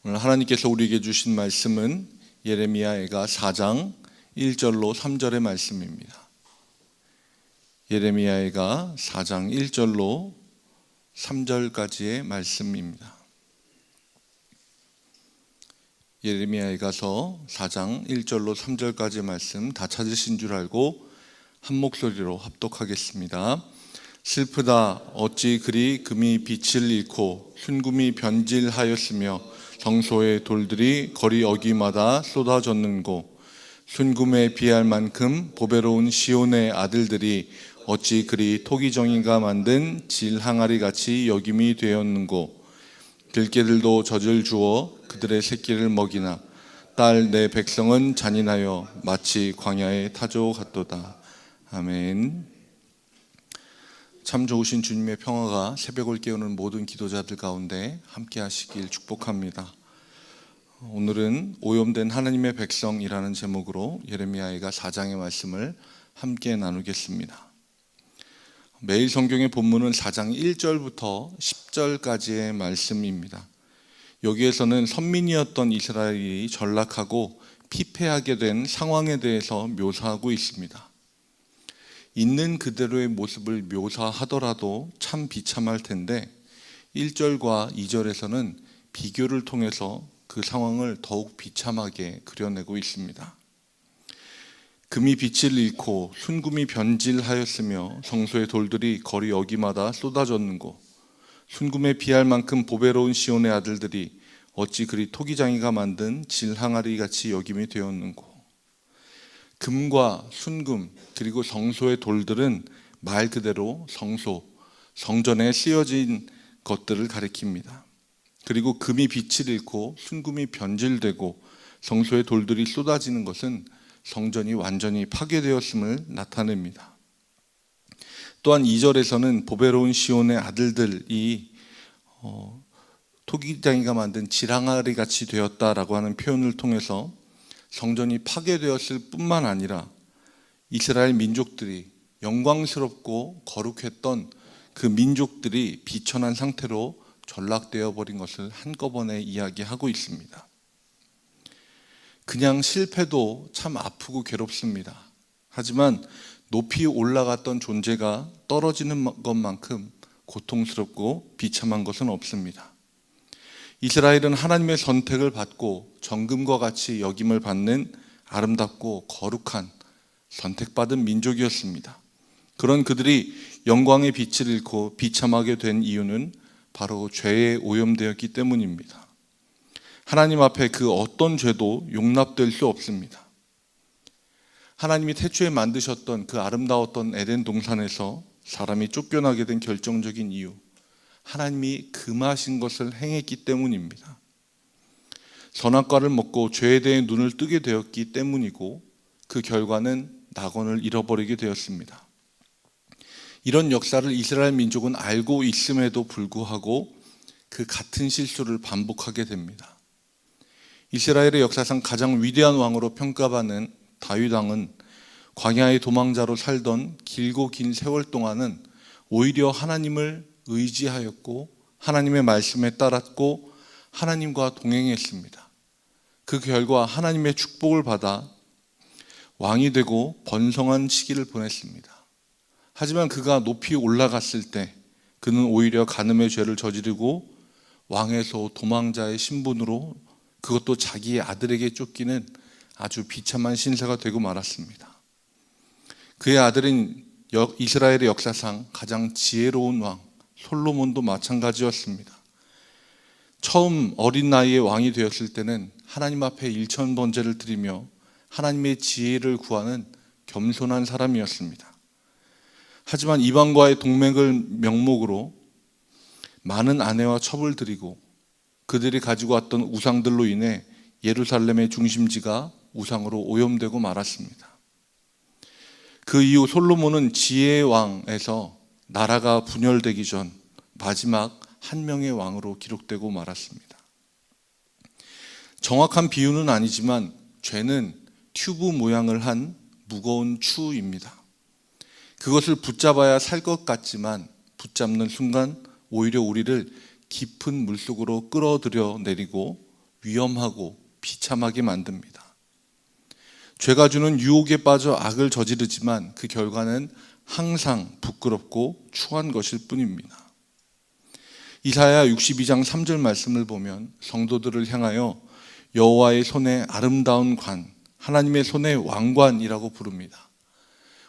오늘 하나님께서 우리에게 주신 말씀은 예레미야가 4장 1절로 3절의 말씀입니다. 예레미야가 4장 1절로 3절까지의 말씀입니다. 예레미야가서 4장 1절로 3절까지의 말씀 다 찾으신 줄 알고 한 목소리로 합독하겠습니다. 슬프다 어찌 그리 금이 빛을 잃고 순금이 변질하였으며 성소의 돌들이 거리 어귀마다 쏟아졌는고 순금에 비할 만큼 보배로운 시온의 아들들이 어찌 그리 토기정이가 만든 질 항아리 같이 여김이 되었는고 들깨들도 젖을 주어 그들의 새끼를 먹이나 딸 내 백성은 잔인하여 마치 광야의 타조 같도다. 아멘. 참 좋으신 주님의 평화가 새벽을 깨우는 모든 기도자들 가운데 함께 하시길 축복합니다. 오늘은 오염된 하나님의 백성이라는 제목으로 예레미야가 4장의 말씀을 함께 나누겠습니다. 매일 성경의 본문은 4장 1절부터 10절까지의 말씀입니다. 여기에서는 선민이었던 이스라엘이 전락하고 피폐하게 된 상황에 대해서 묘사하고 있습니다. 있는 그대로의 모습을 묘사하더라도 참 비참할 텐데 1절과 2절에서는 비교를 통해서 그 상황을 더욱 비참하게 그려내고 있습니다. 금이 빛을 잃고 순금이 변질하였으며 성소의 돌들이 거리 어귀마다 쏟아졌는고 순금에 비할 만큼 보배로운 시온의 아들들이 어찌 그리 토기장이가 만든 질 항아리 같이 여김이 되었는고. 금과 순금 그리고 성소의 돌들은 말 그대로 성소, 성전에 쓰여진 것들을 가리킵니다. 그리고 금이 빛을 잃고 순금이 변질되고 성소의 돌들이 쏟아지는 것은 성전이 완전히 파괴되었음을 나타냅니다. 또한 2절에서는 보배로운 시온의 아들들이 토기장이가 만든 지랑아리 같이 되었다라고 하는 표현을 통해서 성전이 파괴되었을 뿐만 아니라 이스라엘 민족들이 영광스럽고 거룩했던 그 민족들이 비천한 상태로 전락되어 버린 것을 한꺼번에 이야기하고 있습니다. 그냥 실패도 참 아프고 괴롭습니다. 하지만 높이 올라갔던 존재가 떨어지는 것만큼 고통스럽고 비참한 것은 없습니다. 이스라엘은 하나님의 선택을 받고 정금과 같이 여김을 받는 아름답고 거룩한 선택받은 민족이었습니다. 그런 그들이 영광의 빛을 잃고 비참하게 된 이유는 바로 죄에 오염되었기 때문입니다. 하나님 앞에 그 어떤 죄도 용납될 수 없습니다. 하나님이 태초에 만드셨던 그 아름다웠던 에덴 동산에서 사람이 쫓겨나게 된 결정적인 이유, 하나님이 금하신 것을 행했기 때문입니다. 선악과를 먹고 죄에 대해 눈을 뜨게 되었기 때문이고 그 결과는 낙원을 잃어버리게 되었습니다. 이런 역사를 이스라엘 민족은 알고 있음에도 불구하고 그 같은 실수를 반복하게 됩니다. 이스라엘의 역사상 가장 위대한 왕으로 평가받는 다윗 왕은 광야의 도망자로 살던 길고 긴 세월 동안은 오히려 하나님을 의지하였고 하나님의 말씀에 따랐고 하나님과 동행했습니다. 그 결과 하나님의 축복을 받아 왕이 되고 번성한 시기를 보냈습니다. 하지만 그가 높이 올라갔을 때 그는 오히려 간음의 죄를 저지르고 왕에서 도망자의 신분으로 그것도 자기의 아들에게 쫓기는 아주 비참한 신세가 되고 말았습니다. 그의 아들인 이스라엘의 역사상 가장 지혜로운 왕 솔로몬도 마찬가지였습니다. 처음 어린 나이에 왕이 되었을 때는 하나님 앞에 일천번제를 드리며 하나님의 지혜를 구하는 겸손한 사람이었습니다. 하지만 이방과의 동맹을 명목으로 많은 아내와 첩을 들이고 그들이 가지고 왔던 우상들로 인해 예루살렘의 중심지가 우상으로 오염되고 말았습니다. 그 이후 솔로몬은 지혜의 왕에서 나라가 분열되기 전 마지막 한 명의 왕으로 기록되고 말았습니다. 정확한 비유는 아니지만 죄는 튜브 모양을 한 무거운 추입니다. 그것을 붙잡아야 살 것 같지만 붙잡는 순간 오히려 우리를 깊은 물속으로 끌어들여 내리고 위험하고 비참하게 만듭니다. 죄가 주는 유혹에 빠져 악을 저지르지만 그 결과는 항상 부끄럽고 추한 것일 뿐입니다. 이사야 62장 3절 말씀을 보면 성도들을 향하여 여호와의 손에 아름다운 관, 하나님의 손에 왕관이라고 부릅니다.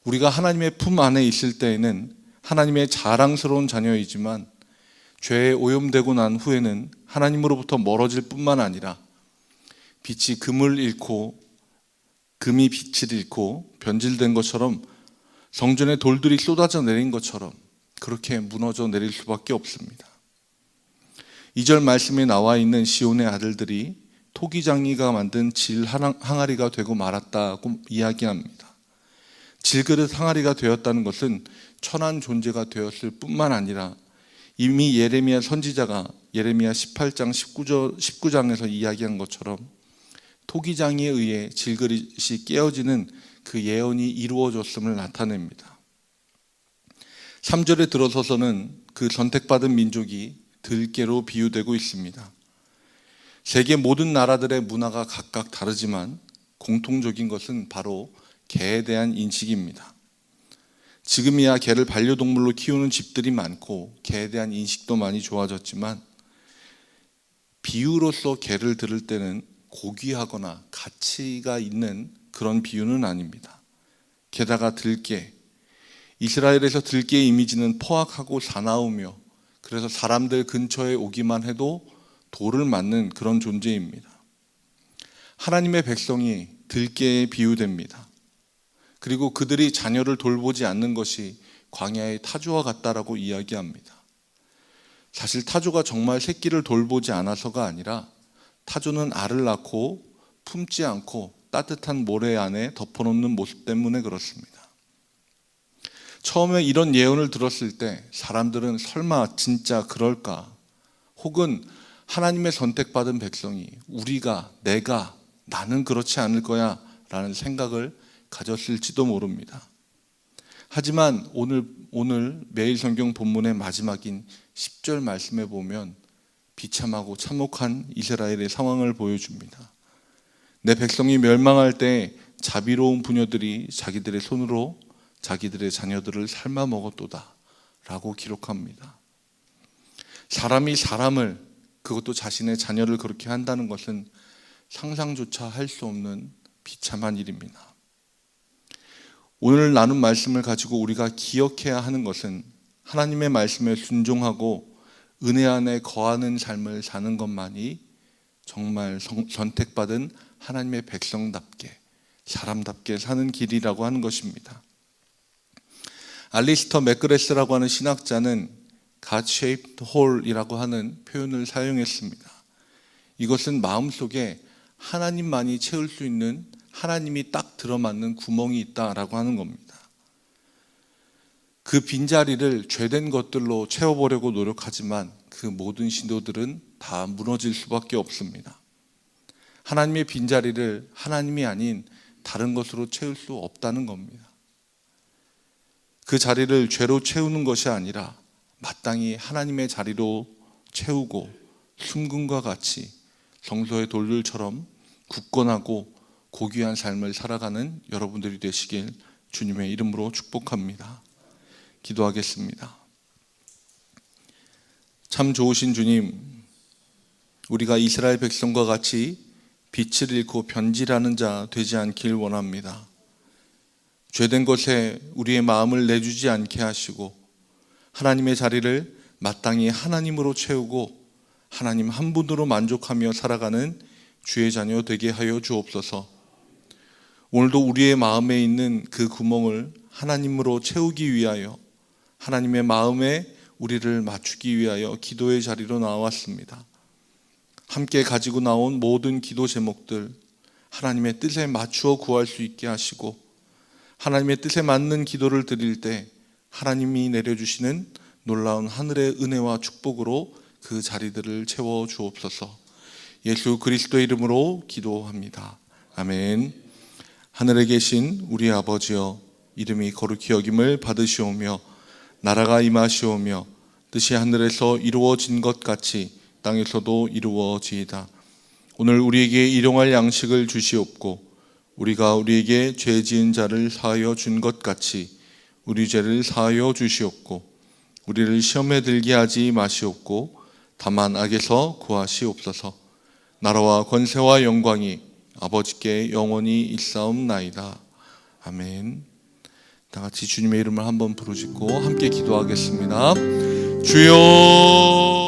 우리가 하나님의 품 안에 있을 때에는 하나님의 자랑스러운 자녀이지만 죄에 오염되고 난 후에는 하나님으로부터 멀어질 뿐만 아니라 빛이 금을 잃고 금이 빛을 잃고 변질된 것처럼 성전에 돌들이 쏟아져 내린 것처럼 그렇게 무너져 내릴 수밖에 없습니다. 2절 말씀에 나와 있는 시온의 아들들이 토기장이가 만든 질 항아리가 되고 말았다고 이야기합니다. 질그릇 항아리가 되었다는 것은 천한 존재가 되었을 뿐만 아니라 이미 예레미야 선지자가 예레미야 18장 19장에서 이야기한 것처럼 토기장이에 의해 질그릇이 깨어지는 그 예언이 이루어졌음을 나타냅니다. 3절에 들어서서는 그 선택받은 민족이 들깨로 비유되고 있습니다. 세계 모든 나라들의 문화가 각각 다르지만 공통적인 것은 바로 개에 대한 인식입니다. 지금이야 개를 반려동물로 키우는 집들이 많고 개에 대한 인식도 많이 좋아졌지만 비유로서 개를 들을 때는 고귀하거나 가치가 있는 그런 비유는 아닙니다. 게다가 들깨, 이스라엘에서 들깨의 이미지는 포악하고 사나우며 그래서 사람들 근처에 오기만 해도 돌을 맞는 그런 존재입니다. 하나님의 백성이 들깨에 비유됩니다. 그리고 그들이 자녀를 돌보지 않는 것이 광야의 타조와 같다라고 이야기합니다. 사실 타조가 정말 새끼를 돌보지 않아서가 아니라 타조는 알을 낳고 품지 않고 따뜻한 모래 안에 덮어놓는 모습 때문에 그렇습니다. 처음에 이런 예언을 들었을 때 사람들은 설마 진짜 그럴까? 혹은 하나님의 선택받은 백성이 우리가, 내가, 나는 그렇지 않을 거야 라는 생각을 가졌을지도 모릅니다. 하지만 오늘 매일 성경 본문의 마지막인 10절 말씀에 보면 비참하고 참혹한 이스라엘의 상황을 보여줍니다. 내 백성이 멸망할 때 자비로운 부녀들이 자기들의 손으로 자기들의 자녀들을 삶아 먹었도다 라고 기록합니다. 사람이 사람을, 그것도 자신의 자녀를 그렇게 한다는 것은 상상조차 할 수 없는 비참한 일입니다. 오늘 나눈 말씀을 가지고 우리가 기억해야 하는 것은 하나님의 말씀에 순종하고 은혜 안에 거하는 삶을 사는 것만이 정말 선택받은 하나님의 백성답게, 사람답게 사는 길이라고 하는 것입니다. 알리스터 맥그레스라고 하는 신학자는 God-shaped hole이라고 하는 표현을 사용했습니다. 이것은 마음속에 하나님만이 채울 수 있는, 하나님이 딱 들어맞는 구멍이 있다라고 하는 겁니다. 그 빈자리를 죄된 것들로 채워보려고 노력하지만 그 모든 시도들은 다 무너질 수밖에 없습니다. 하나님의 빈자리를 하나님이 아닌 다른 것으로 채울 수 없다는 겁니다. 그 자리를 죄로 채우는 것이 아니라 마땅히 하나님의 자리로 채우고 순금과 같이 성소의 돌들처럼 굳건하고 고귀한 삶을 살아가는 여러분들이 되시길 주님의 이름으로 축복합니다. 기도하겠습니다. 참 좋으신 주님, 우리가 이스라엘 백성과 같이 빛을 잃고 변질하는 자 되지 않길 원합니다. 죄된 것에 우리의 마음을 내주지 않게 하시고 하나님의 자리를 마땅히 하나님으로 채우고 하나님 한 분으로 만족하며 살아가는 주의 자녀 되게 하여 주옵소서. 오늘도 우리의 마음에 있는 그 구멍을 하나님으로 채우기 위하여 하나님의 마음에 우리를 맞추기 위하여 기도의 자리로 나왔습니다. 함께 가지고 나온 모든 기도 제목들 하나님의 뜻에 맞추어 구할 수 있게 하시고 하나님의 뜻에 맞는 기도를 드릴 때 하나님이 내려주시는 놀라운 하늘의 은혜와 축복으로 그 자리들을 채워 주옵소서. 예수 그리스도의 이름으로 기도합니다. 아멘. 하늘에 계신 우리 아버지여, 이름이 거룩히 여김을 받으시오며 나라가 임하시오며 뜻이 하늘에서 이루어진 것 같이 땅에서도 이루어지이다. 오늘 우리에게 일용할 양식을 주시옵고 우리가 우리에게 죄 지은 자를 사하여 준 것 같이 우리 죄를 사하여 주시옵고 우리를 시험에 들게 하지 마시옵고 다만 악에서 구하시옵소서. 나라와 권세와 영광이 아버지께 영원히 있사옵나이다. 아멘. 다 같이 주님의 이름을 한번 부르짖고 함께 기도하겠습니다. 주여